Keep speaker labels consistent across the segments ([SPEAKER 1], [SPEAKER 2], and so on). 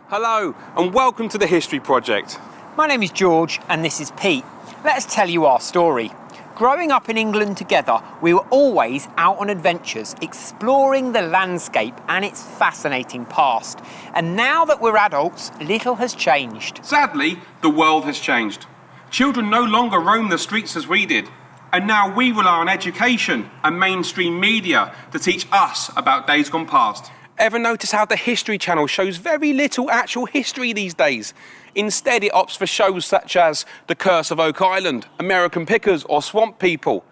[SPEAKER 1] Hello and welcome to the History Project.
[SPEAKER 2] My name is George and this is Pete. Let us tell you our story. Growing up in England together, we were always out on adventures, exploring the landscape and its fascinating past. And now that we're adults, little has changed.
[SPEAKER 1] Sadly, the world has changed. Children no longer roam the streets as we did. And now we rely on education and mainstream media to teach us about days gone past. Ever notice how the History Channel shows very little actual history these days? Instead, it opts for shows such as The Curse of Oak Island, American Pickers or Swamp People.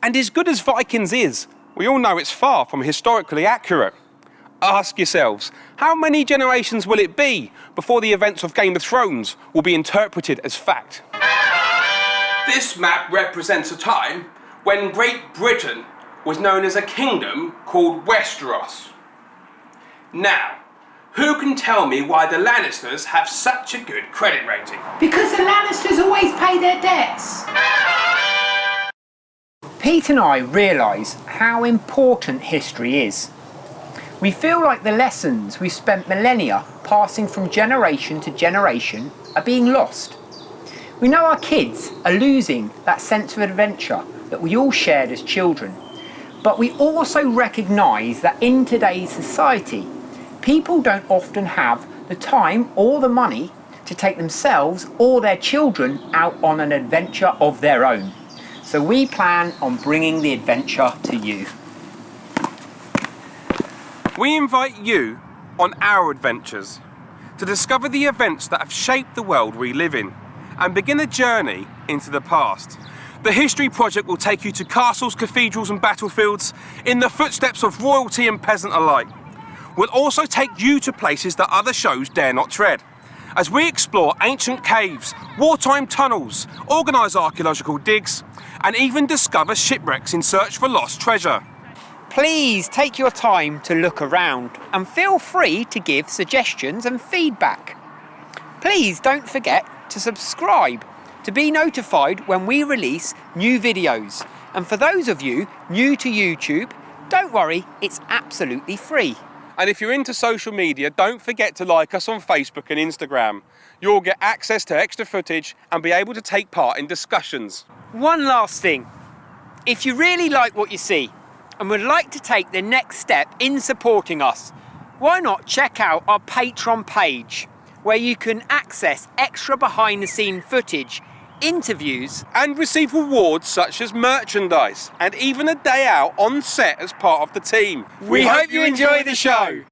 [SPEAKER 1] And as good as Vikings is, we all know it's far from historically accurate. Ask yourselves, how many generations will it be before the events of Game of Thrones will be interpreted as fact? This map represents a time when Great Britain was known as a kingdom called Westeros. Now, who can tell me why the Lannisters have such a good credit rating?
[SPEAKER 3] Because the Lannisters always pay their debts.
[SPEAKER 2] Pete and I realise how important history is. We feel like the lessons we've spent millennia passing from generation to generation are being lost. We know our kids are losing that sense of adventure that we all shared as children. But we also recognise that in today's society, people don't often have the time or the money to take themselves or their children out on an adventure of their own. So we plan on bringing the adventure to you.
[SPEAKER 1] We invite you on our adventures to discover the events that have shaped the world we live in and begin a journey into the past. The History Project will take you to castles, cathedrals and battlefields in the footsteps of royalty and peasant alike. We'll also take you to places that other shows dare not tread, as we explore ancient caves, wartime tunnels, organise archaeological digs, and even discover shipwrecks in search for lost treasure.
[SPEAKER 2] Please take your time to look around and feel free to give suggestions and feedback. Please don't forget to subscribe to be notified when we release new videos. And for those of you new to YouTube, don't worry, it's absolutely free.
[SPEAKER 1] And if you're into social media, don't forget to like us on Facebook and Instagram. You'll get access to extra footage and be able to take part in discussions.
[SPEAKER 2] One last thing. If you really like what you see and would like to take the next step in supporting us, why not check out our Patreon page, where you can access extra behind-the-scene footage, interviews,
[SPEAKER 1] and receive rewards such as merchandise and even a day out on set as part of the team.
[SPEAKER 2] We hope you enjoy the show.